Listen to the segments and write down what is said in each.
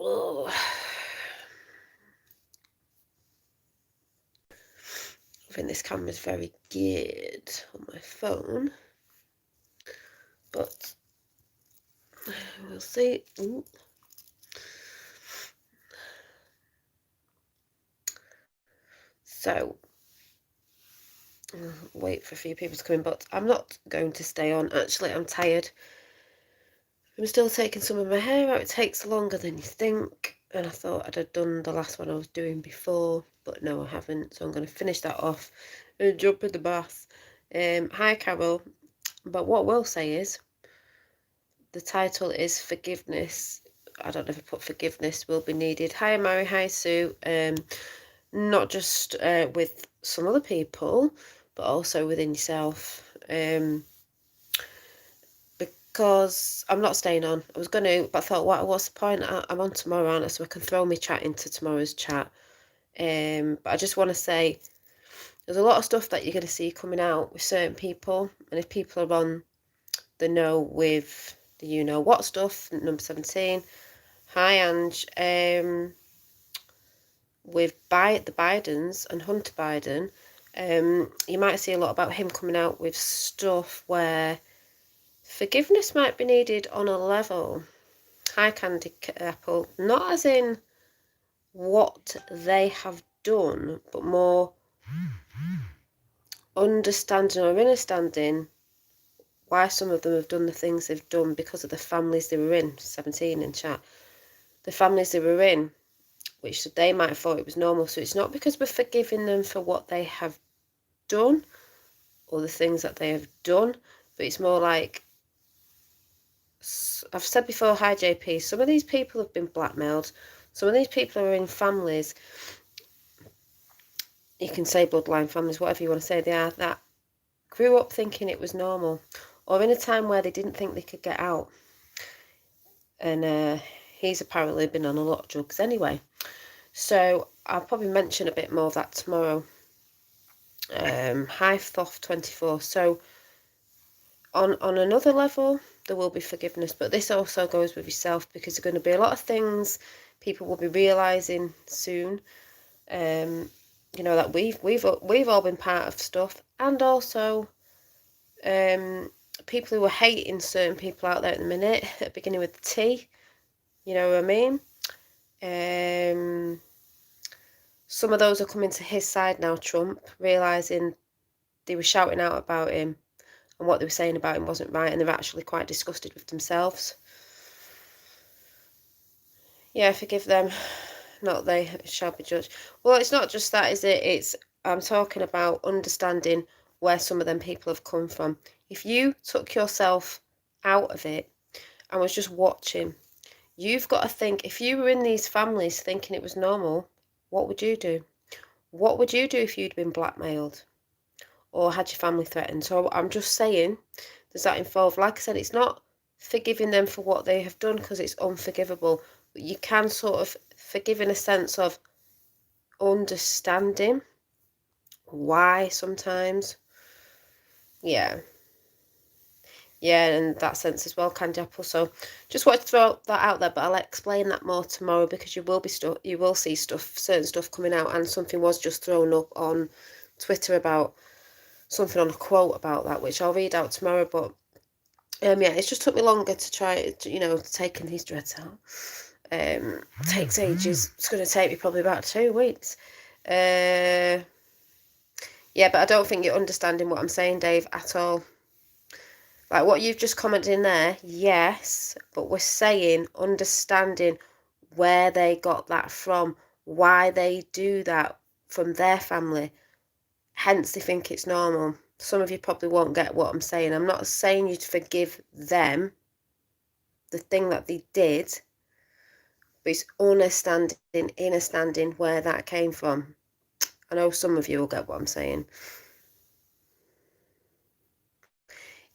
Oh. I think this camera's very good on my phone, but we'll see. Ooh. So, wait for a few people to come in, but I'm not going to stay on. Actually, I'm tired. I'm still taking some of my hair out. It takes longer than you think, and I thought I'd have done the last one I was doing before, but no, I haven't. So I'm going to finish that off and jump in the bath. Hi, Carol. But what we'll say is the title is Forgiveness. I don't know if I put forgiveness will be needed. Hi, Mary. Hi, Sue. Not just with some other people, but also within yourself. Because I'm not staying on. I was going to, but I thought, what's the point? I'm on tomorrow, aren't I? So I can throw my chat into tomorrow's chat. But I just want to say there's a lot of stuff that you're going to see coming out with certain people. And if people are on the know with the you know what stuff, number 17. Hi, Ange. With the Bidens and Hunter Biden, you might see a lot about him coming out with stuff where forgiveness might be needed on a level. Hi, Candy Apple. Not as in what they have done, but more understanding or understanding why some of them have done the things they've done because of the families they were in. 17 in chat. The families they were in, which they might have thought it was normal. So it's not because we're forgiving them for what they have done or the things that they have done, but it's more like, I've said before, hi JP, some of these people have been blackmailed. Some of these people are in families, you can say bloodline families, whatever you want to say they are, that grew up thinking it was normal, or in a time where they didn't think they could get out. And he's apparently been on a lot of drugs anyway. So I'll probably mention a bit more of that tomorrow. Hi Thoth24. So on another level, there will be forgiveness, but this also goes with yourself, because there are going to be a lot of things people will be realising soon. You know, that we've all been part of stuff, and also people who are hating certain people out there at the minute, beginning with the T, you know what I mean? Some of those are coming to his side now, Trump, realising they were shouting out about him and what they were saying about him wasn't right, and they're actually quite disgusted with themselves. Yeah, forgive them, not they shall be judged. Well, it's not just that, is it? I'm talking about understanding where some of them people have come from. If you took yourself out of it and was just watching, you've got to think, if you were in these families thinking it was normal, what would you do? What would you do if you'd been blackmailed or had your family threatened? So I'm just saying, does that involve, like I said, it's not forgiving them for what they have done because it's unforgivable, but you can sort of forgive in a sense of understanding why sometimes. Yeah, in that sense as well, Candy Apple. So just wanted to throw that out there, but I'll explain that more tomorrow, because you will see certain stuff coming out, and something was just thrown up on Twitter about something on a quote about that, which I'll read out tomorrow. But yeah, it's just took me longer to try, taking these dreads out. Takes ages. It's going to take me probably about 2 weeks. Yeah, but I don't think you're understanding what I'm saying, Dave, at all. Like what you've just commented in there, yes, but we're saying understanding where they got that from, why they do that from their family, hence they think it's normal. Some of you probably won't get what I'm saying. I'm not saying you to forgive them, the thing that they did, but it's understanding where that came from. I know some of you will get what I'm saying.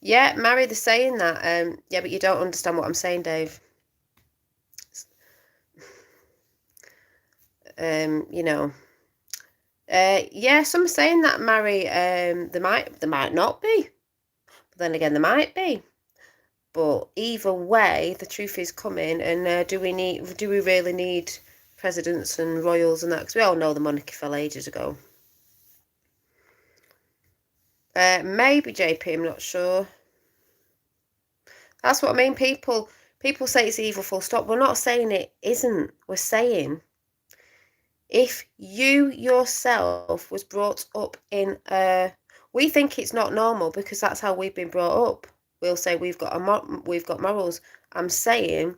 Yeah, Mary, they're saying that. Yeah, but you don't understand what I'm saying, Dave. You know. Yeah, some are saying that, Mary. There might not be. But then again, there might be. But either way, the truth is coming, and do we really need presidents and royals and that? Because we all know the monarchy fell ages ago. Maybe JP, I'm not sure. That's what I mean. People say it's evil, full stop. We're not saying it isn't. We're saying if you yourself was brought up in we think it's not normal because that's how we've been brought up. We'll say we've got morals. I'm saying,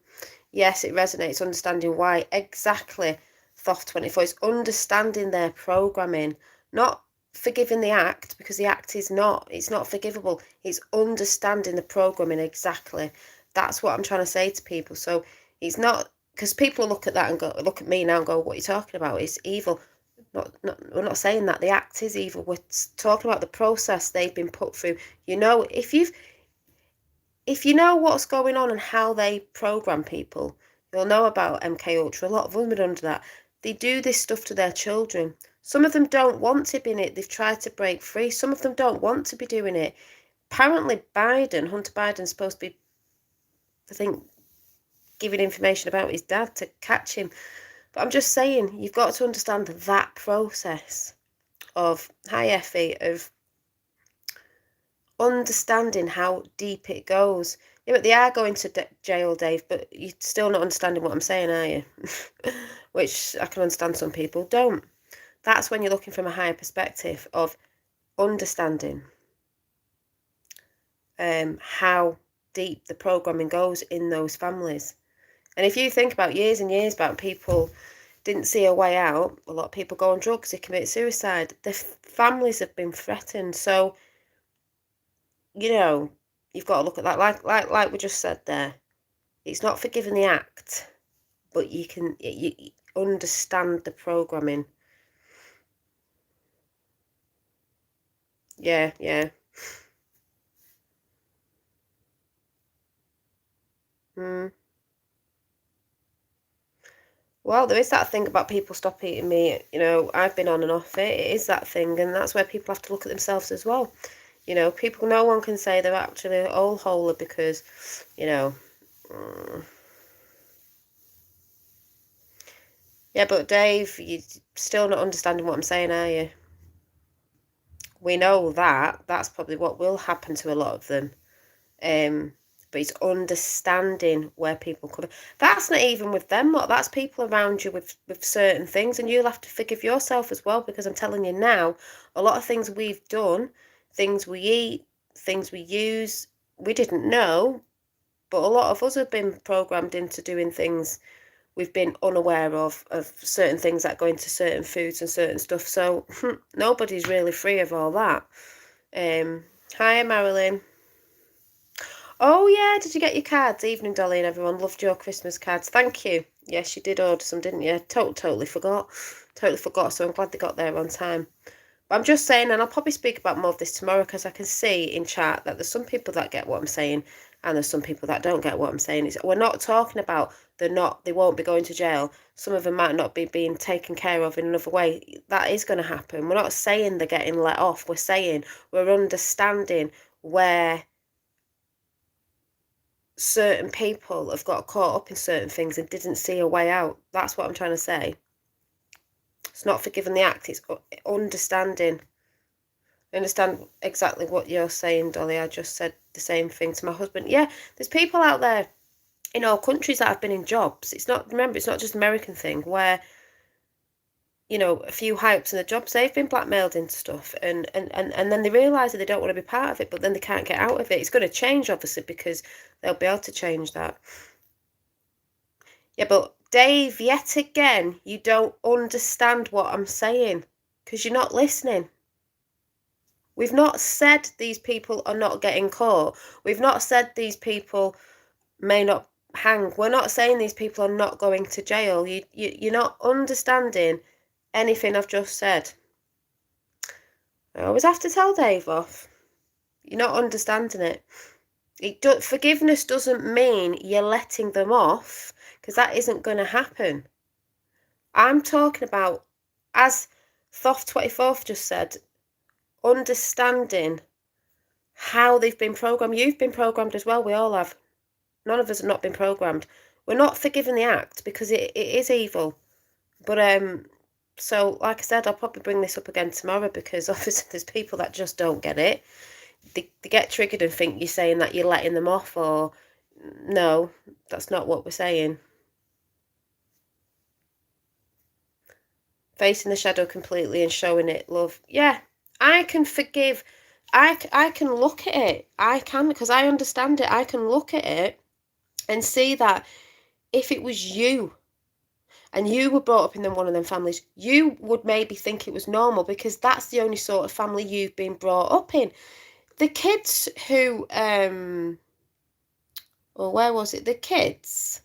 yes, it resonates, understanding why. Exactly. Thoth 24 is understanding their programming, not forgiving the act, because the act is not, it's not forgivable. It's understanding the programming exactly. That's what I'm trying to say to people. So it's not, because people look at that and go, look at me now and go, what are you talking about? It's evil. We're not saying that the act is evil. We're talking about the process they've been put through. You know, if you know what's going on and how they program people, you'll know about MK Ultra. A lot of women under that. They do this stuff to their children. Some of them don't want to be in it. They've tried to break free. Some of them don't want to be doing it. Apparently, Hunter Biden's supposed to be, I think, giving information about his dad to catch him. But I'm just saying, you've got to understand that process of, hi Effie, of understanding how deep it goes. Yeah, but they are going to jail, Dave, but you're still not understanding what I'm saying, are you? Which I can understand some people don't. That's when you're looking from a higher perspective of understanding how deep the programming goes in those families. And if you think about years and years about people didn't see a way out, a lot of people go on drugs, they commit suicide. Their families have been threatened. So, you know, you've got to look at that like we just said there. It's not forgiving the act, but you understand the programming. Yeah. Well, there is that thing about people stop eating meat. You know, I've been on and off it. It is that thing, and that's where people have to look at themselves as well. You know, people, no one can say they're actually all holy because, you know. Yeah, but Dave, you're still not understanding what I'm saying, are you? We know that. That's probably what will happen to a lot of them. But it's understanding where people come. That's not even with them. That's people around you with certain things, and you'll have to forgive yourself as well. Because I'm telling you now, a lot of things we've done, things we eat, things we use, we didn't know, but a lot of us have been programmed into doing things we've been unaware of certain things that go into certain foods and certain stuff. So nobody's really free of all that. Hi, Marilyn. Oh, yeah, did you get your cards? Evening, Dolly, and everyone. Loved your Christmas cards. Thank you. Yes, you did order some, didn't you? Totally forgot. Totally forgot, so I'm glad they got there on time. But I'm just saying, and I'll probably speak about more of this tomorrow, because I can see in chat that there's some people that get what I'm saying, and there's some people that don't get what I'm saying. We're not talking about they won't be going to jail. Some of them might not be being taken care of in another way. That is going to happen. We're not saying they're getting let off. We're saying we're understanding where certain people have got caught up in certain things and didn't see a way out. That's what I'm trying to say. It's not forgiving the act, it's understanding. I understand exactly what you're saying, Dolly. I just said the same thing to my husband. Yeah, there's people out there in all countries that have been in jobs. Remember, it's not just an American thing where, you know, a few high ups in the jobs, they've been blackmailed into stuff, and then they realise that they don't want to be part of it, but then they can't get out of it. It's going to change, obviously, because they'll be able to change that. Yeah, but Dave, yet again, you don't understand what I'm saying because you're not listening. We've not said these people are not getting caught. We've not said these people may not hang. We're not saying these people are not going to jail. You're not understanding anything I've just said. I always have to tell Dave off. You're not understanding it. Forgiveness doesn't mean you're letting them off, because that isn't going to happen. I'm talking about, as Thoth 24th just said, understanding how they've been programmed. You've been programmed as well. We all have. None of us have not been programmed. We're not forgiving the act because it is evil. But so like I said, I'll probably bring this up again tomorrow because obviously there's people that just don't get it. They get triggered and think you're saying that you're letting them off, or no, that's not what we're saying. Facing the shadow completely and showing it love. Yeah, I can forgive. I can look at it. I can, because I understand it. I can look at it and see that if it was you and you were brought up in one of them families, you would maybe think it was normal because that's the only sort of family you've been brought up in. The kids who, or where was it? The kids,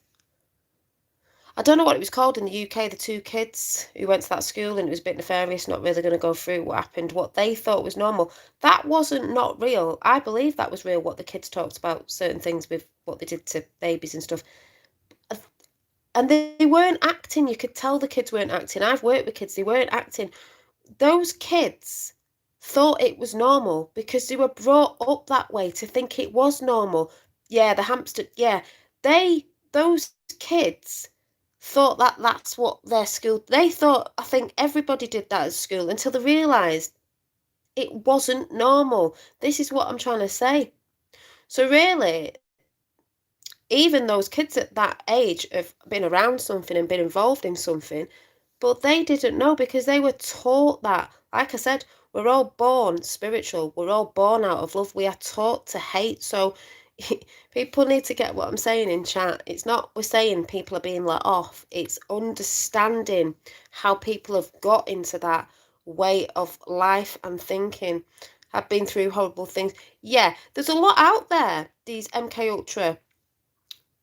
I don't know what it was called in the UK, the two kids who went to that school and it was a bit nefarious, not really going to go through what happened, what they thought was normal. That wasn't not real. I believe that was real, what the kids talked about, certain things with what they did to babies and stuff. And they weren't acting. You could tell the kids weren't acting. I've worked with kids, they weren't acting. Those kids thought it was normal because they were brought up that way to think it was normal. Yeah, the hamster, yeah. Those kids thought that that's what their school, they thought, I think everybody did that at school until they realised it wasn't normal. This is what I'm trying to say. So really, even those kids at that age have been around something and been involved in something, but they didn't know because they were taught that. Like I said, we're all born spiritual. We're all born out of love. We are taught to hate. So people need to get what I'm saying in chat. It's not we're saying people are being let off. It's understanding how people have got into that way of life and thinking, have been through horrible things. Yeah, there's a lot out there, these MK Ultra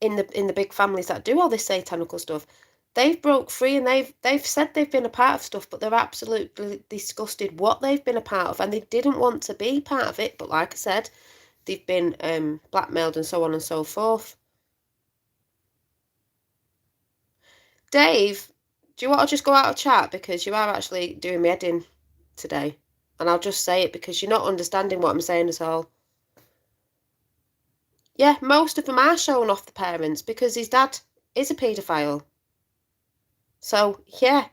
in the big families that do all this satanical stuff. They've broke free and they've said they've been a part of stuff, but they're absolutely disgusted what they've been a part of, and they didn't want to be part of it. But like I said, they've been blackmailed and so on and so forth. Dave, do you want to just go out of chat because you are actually doing me head in today, and I'll just say it because you're not understanding what I'm saying at all. Yeah, most of them are showing off the parents because his dad is a paedophile. So, yeah,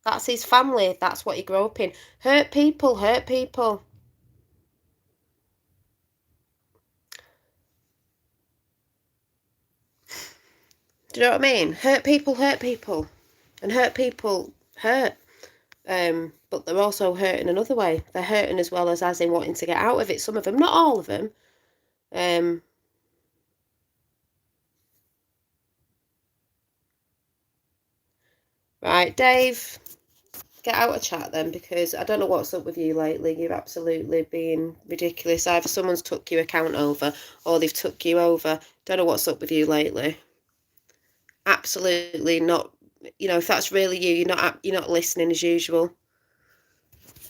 that's his family. That's what he grew up in. Hurt people, hurt people. Do you know what I mean? Hurt people, hurt people. And hurt people hurt. But they're also hurting another way. They're hurting as in wanting to get out of it. Some of them, not all of them. Right, Dave, get out of chat then because I don't know what's up with you lately. You're absolutely being ridiculous. Either someone's took your account over or they've took you over. Don't know what's up with you lately. Absolutely not. You know, if that's really you, you're not listening as usual.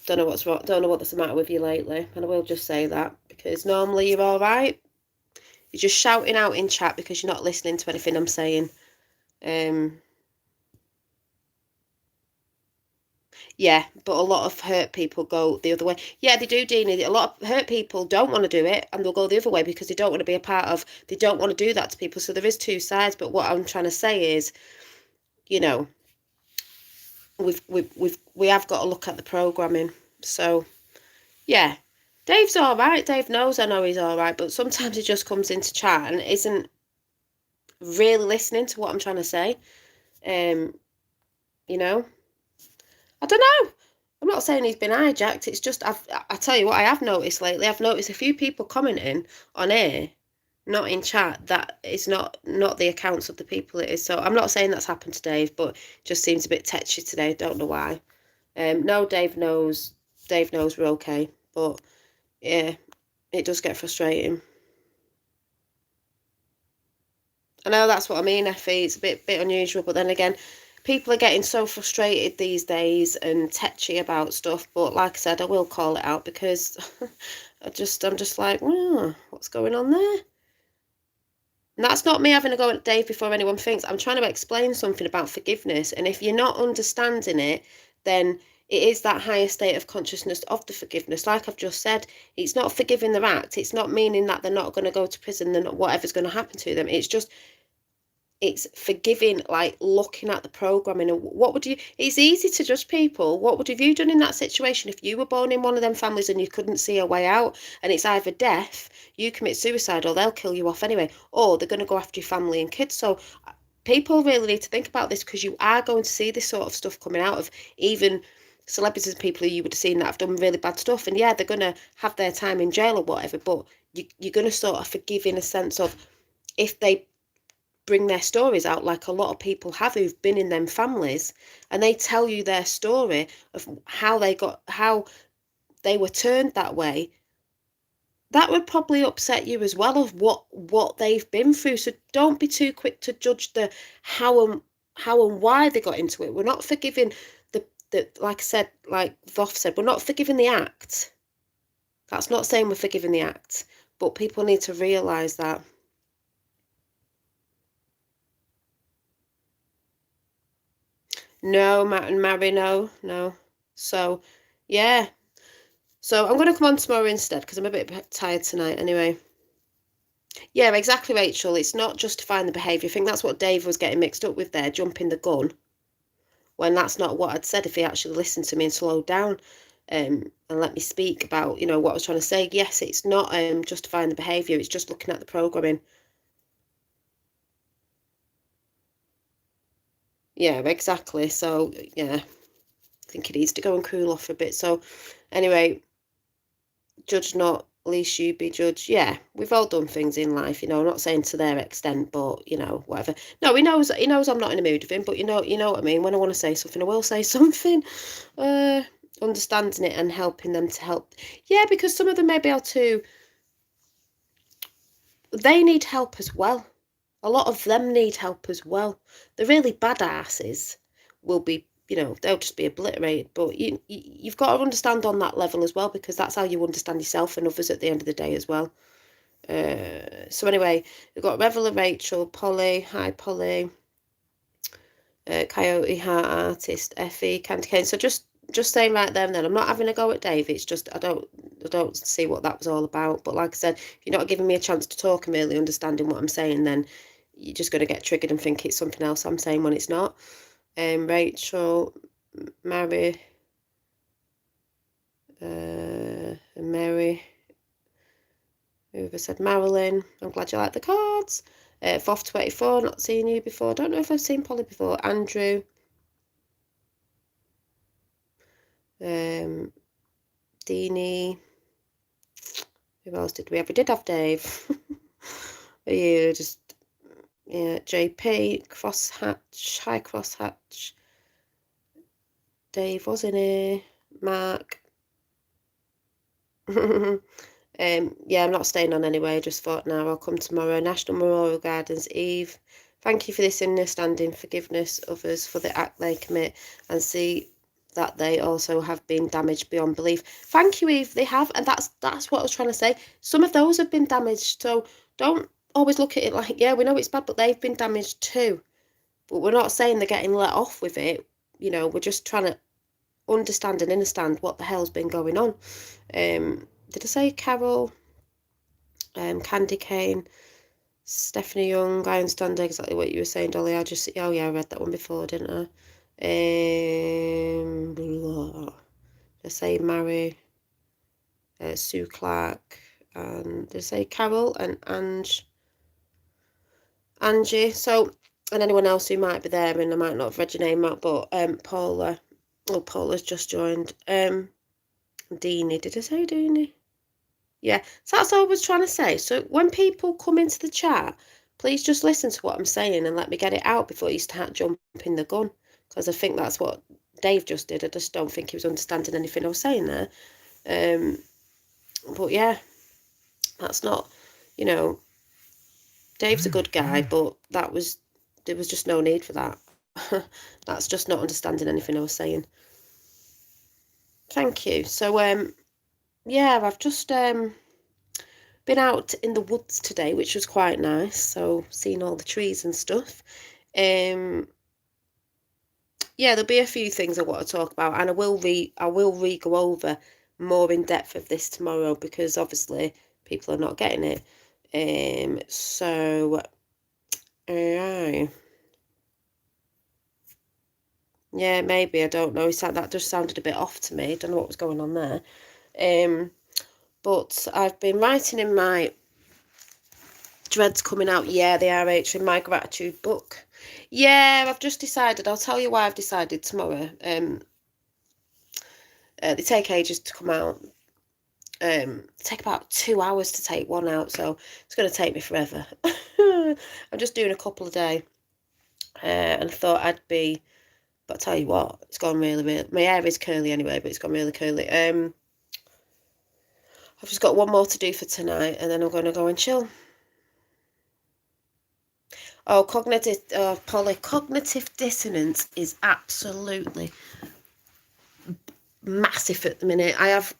Don't know what's wrong. Don't know what's the matter with you lately. And I will just say that because normally you're all right. You're just shouting out in chat because you're not listening to anything I'm saying. Yeah, but a lot of hurt people go the other way. Yeah, they do, Deanie. A lot of hurt people don't want to do it and they'll go the other way because they don't want to be a part of, they don't want to do that to people. So there is two sides. But what I'm trying to say is, you know, we have got to look at the programming. So yeah, Dave's all right. Dave knows I know he's all right, but sometimes he just comes into chat and isn't really listening to what I'm trying to say. You know, I don't know. I'm not saying he's been hijacked. It's just I tell you what I have noticed lately. I've noticed a few people commenting on air, not in chat. That is not the accounts of the people it is. So I'm not saying that's happened to Dave, but just seems a bit tetchy today. Don't know why. No, Dave knows. Dave knows we're okay, but yeah, it does get frustrating. I know that's what I mean, Effie. It's a bit unusual, but then again, people are getting so frustrated these days and tetchy about stuff. But like I said, I will call it out because I'm just like, what's going on there? And that's not me having a go at Dave before anyone thinks. I'm trying to explain something about forgiveness, and if you're not understanding it, then it is that higher state of consciousness of the forgiveness. Like I've just said, it's not forgiving their act. It's not meaning that they're not going to go to prison, they're not, whatever's going to happen to them. It's just, it's forgiving, like looking at the programming and what would you, it's easy to judge people. What would have you done in that situation if you were born in one of them families and you couldn't see a way out, and it's either death, you commit suicide, or they'll kill you off anyway, or they're going to go after your family and kids. So people really need to think about this, because you are going to see this sort of stuff coming out of even celebrities and people who you would have seen that have done really bad stuff, and yeah, they're going to have their time in jail or whatever, but you're going to sort of forgive in a sense of, if they bring their stories out, like a lot of people have who've been in them families, and they tell you their story of how they were turned that way, that would probably upset you as well, of what they've been through. So don't be too quick to judge the how and why they got into it. We're not forgiving the like I said, like Voff said, we're not forgiving the act. That's not saying we're forgiving the act, but people need to realise that. No, Matt and Mary, no. So, yeah. So I'm going to come on tomorrow instead, because I'm a bit tired tonight anyway. Yeah, exactly, Rachel. It's not justifying the behaviour. I think that's what Dave was getting mixed up with there, jumping the gun, when that's not what I'd said. If he actually listened to me and slowed down and let me speak about, what I was trying to say. Yes, it's not justifying the behaviour. It's just looking at the programming. Yeah, exactly. So, yeah, I think it needs to go and cool off a bit. So, anyway, judge not, least you be judged. Yeah, we've all done things in life, I'm not saying to their extent, but whatever. No, he knows I'm not in a mood with him, but you know what I mean. When I want to say something, I will say something. Understanding it and helping them to help. Yeah, because some of them may be able to, they need help as well. A lot of them need help as well. The really bad asses will be, they'll just be obliterated. But you've got to understand on that level as well, because that's how you understand yourself and others at the end of the day as well. So anyway, we've got Reveler, Rachel, Polly, hi Polly, Coyote, Heart Artist, Effie, Candy Cane. So just saying right there and then, I'm not having a go at Dave. It's just I don't see what that was all about. But like I said, if you're not giving me a chance to talk and really understanding what I'm saying, then you're just going to get triggered and think it's something else I'm saying when it's not. Rachel, Mary, Mary, whoever said Marilyn, I'm glad you like the cards. Foff24, not seen you before. Don't know if I've seen Polly before. Andrew. Deanie. Who else did we have? We did have Dave. You just, yeah, JP, Crosshatch, hi Crosshatch. Dave was in here. Mark. Yeah, I'm not staying on anyway. I just thought, now I'll come tomorrow. National Memorial Gardens Eve. Thank you for this understanding, forgiveness others for the act they commit, and see that they also have been damaged beyond belief. Thank you, Eve. They have, and that's what I was trying to say. Some of those have been damaged, so don't always look at it like, yeah, we know it's bad, but they've been damaged too. But we're not saying they're getting let off with it. We're just trying to understand and understand what the hell's been going on. Did I say Carol? Candy Cane, Stephanie Young, I understand exactly what you were saying, Dolly. I read that one before, didn't I? Did I say Mary, Sue Clark, and did I say Carol and Angie? So, and anyone else who might be there, and I might not have read your name out, but Paula. Oh, Paula's just joined. Deanie, did I say Deanie? Yeah, so that's all I was trying to say. So when people come into the chat, please just listen to what I'm saying and let me get it out before you start jumping the gun, because I think that's what Dave just did. I just don't think he was understanding anything I was saying there. But yeah, that's not, Dave's a good guy, but there was just no need for that. That's just not understanding anything I was saying. Thank you. So yeah, I've just been out in the woods today, which was quite nice. So seeing all the trees and stuff. yeah, there'll be a few things I want to talk about, and I will go over more in depth of this tomorrow, because obviously people are not getting it. So yeah, maybe, I don't know. That just sounded a bit off to me. Don't know what was going on there. But I've been writing in my Dreads coming out. Yeah, they are, in my gratitude book. Yeah, I've just decided. I'll tell you why I've decided tomorrow. They take ages to come out. Take about 2 hours to take one out, so it's going to take me forever. I'm just doing a couple a day, and I thought I'd be. But I'll tell you what, it's gone really, really. My hair is curly anyway, but it's gone really curly. I've just got one more to do for tonight, and then I'm going to go and chill. Oh, Polly, cognitive dissonance is absolutely massive at the minute. I have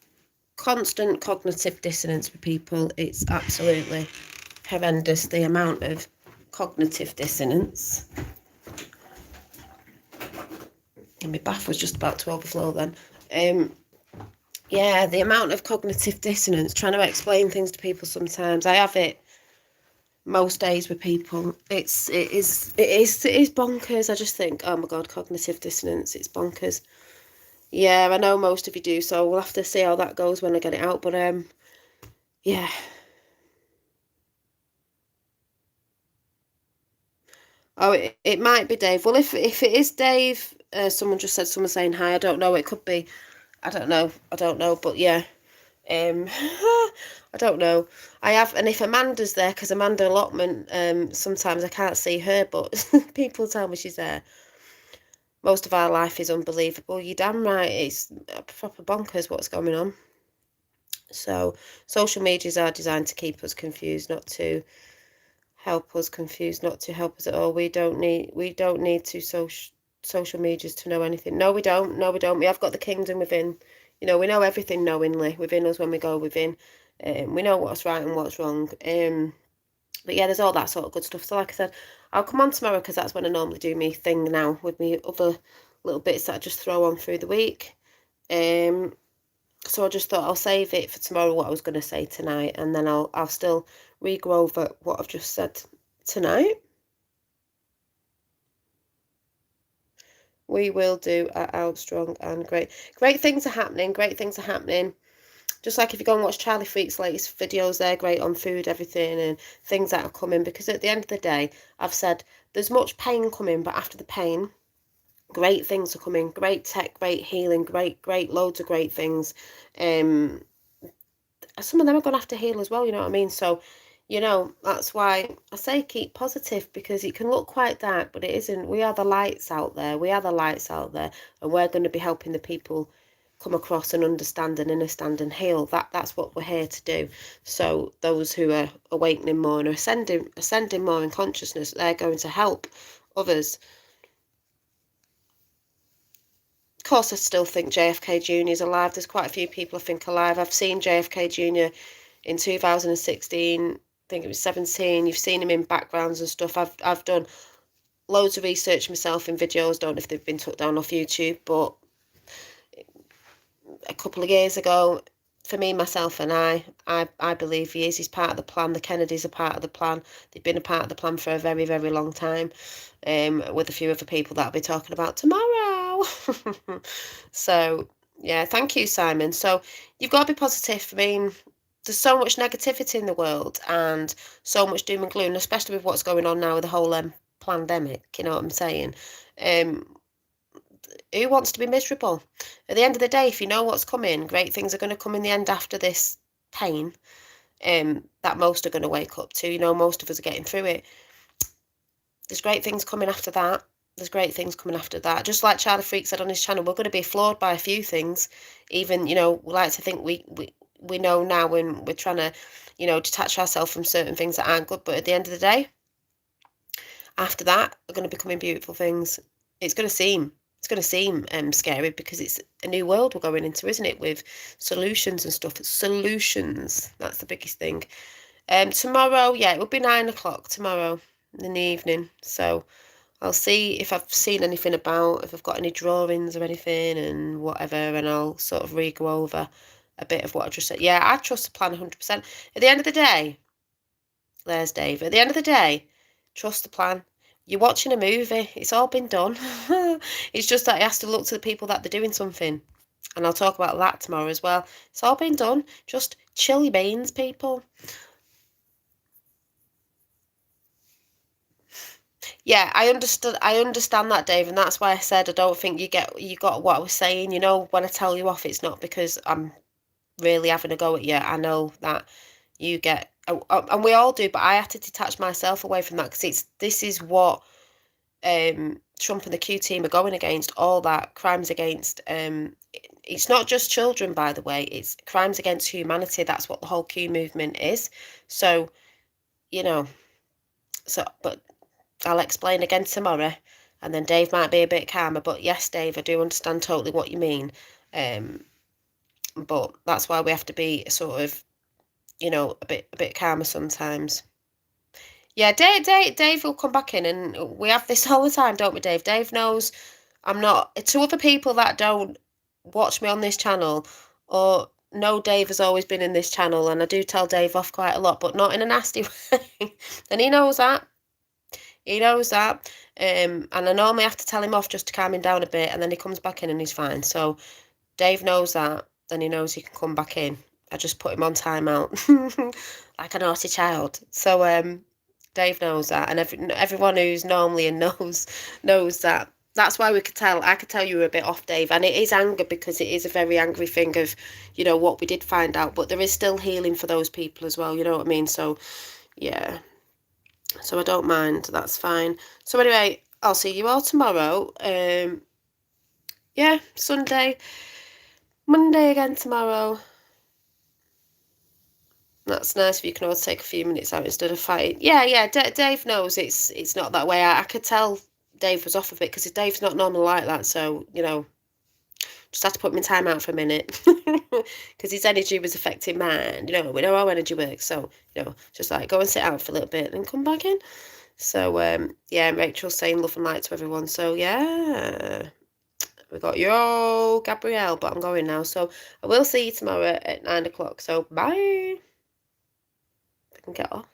constant cognitive dissonance with people. It's absolutely horrendous, the amount of cognitive dissonance. And my bath was just about to overflow then. Yeah, the amount of cognitive dissonance, trying to explain things to people sometimes. I have it most days with people. It is bonkers. I just think, oh my God, cognitive dissonance, it's bonkers. Yeah, I know most of you do, so we'll have to see how that goes when I get it out. But yeah. Oh, it might be Dave. Well, if it is Dave, someone just said, someone saying hi. I don't know. It could be. I don't know. But yeah. I don't know. I have, and if Amanda's there, because Amanda Allotment, sometimes I can't see her, but people tell me she's there. Most of our life is unbelievable. You're damn right. It's proper bonkers what's going on. So social medias are designed to keep us confused, not to help us confused, not to help us at all. We don't need to social medias to know anything. No, we don't. We have got the kingdom within. We know everything knowingly within us when we go within. We know what's right and what's wrong. But yeah, there's all that sort of good stuff. So like I said, I'll come on tomorrow, because that's when I normally do my thing now, with me other little bits that I just throw on through the week. So I just thought I'll save it for tomorrow, what I was going to say tonight, and then I'll still re-go over what I've just said tonight. We will do at Outstrong, and great things are happening. Just like if you go and watch Charlie Freak's latest videos, they're great on food, everything, and things that are coming. Because at the end of the day, I've said there's much pain coming, but after the pain, great things are coming. Great tech, great healing, great loads of great things. Some of them are going to have to heal as well, you know what I mean? So, that's why I say keep positive, because it can look quite dark, but it isn't. We are the lights out there. And we're going to be helping the people come across and understand and understand and heal. That's what we're here to do. So those who are awakening more and are ascending more in consciousness, they're going to help others. Of course, I still think JFK Jr. is alive. There's quite a few people I think alive. I've seen JFK Jr. in 2016. I think it was 17. You've seen him in backgrounds and stuff. I've done loads of research myself in videos. Don't know if they've been took down off YouTube, but a couple of years ago, for me, myself, and I believe he is. He's part of the plan. The Kennedys are part of the plan. They've been a part of the plan for a very, very long time, with a few other people that I'll be talking about tomorrow. So, yeah, thank you, Simon. So, you've got to be positive. I mean, there's so much negativity in the world and so much doom and gloom, especially with what's going on now with the whole pandemic, you know what I'm saying? Who wants to be miserable? At the end of the day, if you know what's coming, great things are going to come in the end after this pain, that most are going to wake up to. Most of us are getting through it. There's great things coming after that. Just like Charlie Freak said on his channel, we're going to be flawed by a few things. Even, we like to think we know now, when we're trying to, detach ourselves from certain things that aren't good. But at the end of the day, after that, are going to be coming beautiful things. It's going to seem scary, because it's a new world we're going into, isn't it? With solutions and stuff. Solutions. That's the biggest thing. Tomorrow, yeah, it will be 9 o'clock tomorrow in the evening. So I'll see if I've seen anything about, if I've got any drawings or anything and whatever, and I'll sort of re-go over a bit of what I just said. Yeah, I trust the plan 100%. At the end of the day, there's Dave. At the end of the day, trust the plan. You're watching a movie. It's all been done. It's just that he has to look to the people that they're doing something. And I'll talk about that tomorrow as well. It's all been done. Just chill your beans, people. Yeah, I understand that, Dave, and that's why I said I don't think you got what I was saying. You know, when I tell you off, it's not because I'm really having a go at you. I know that you get, and we all do, but I had to detach myself away from that because this is what Trump and the Q team are going against. All that crimes against it's not just children, by the way. It's crimes against humanity. That's what the whole Q movement is. So, you know, but I'll explain again tomorrow, and then Dave might be a bit calmer. But yes, Dave, I do understand totally what you mean. But that's why we have to be sort of, a bit calmer sometimes. Yeah, Dave will come back in, and we have this all the time, don't we, Dave? Dave knows I'm not. To other people that don't watch me on this channel or know Dave has always been in this channel, and I do tell Dave off quite a lot, but not in a nasty way. And he knows that. He knows that. And I normally have to tell him off just to calm him down a bit, and then he comes back in and he's fine. So Dave knows that, and he knows he can come back in. I just put him on timeout like a naughty child. So Dave knows that, and everyone who's normally in knows that. That's why I could tell you were a bit off, Dave, and it is anger because it is a very angry thing of, what we did find out, but there is still healing for those people as well, you know what I mean? So, yeah. So I don't mind, that's fine. So anyway, I'll see you all tomorrow. Yeah, Sunday, Monday again tomorrow. That's nice if you can all take a few minutes out instead of fighting. Yeah. Dave knows it's not that way. I could tell Dave was off of it because Dave's not normally like that. So just had to put my time out for a minute because his energy was affecting mine. We know how energy works. So just like go and sit out for a little bit and come back in. So yeah, Rachel's saying love and light to everyone. So yeah. We got yo, Gabrielle, but I'm going now. So I will see you tomorrow at 9 o'clock. So bye. I can get off.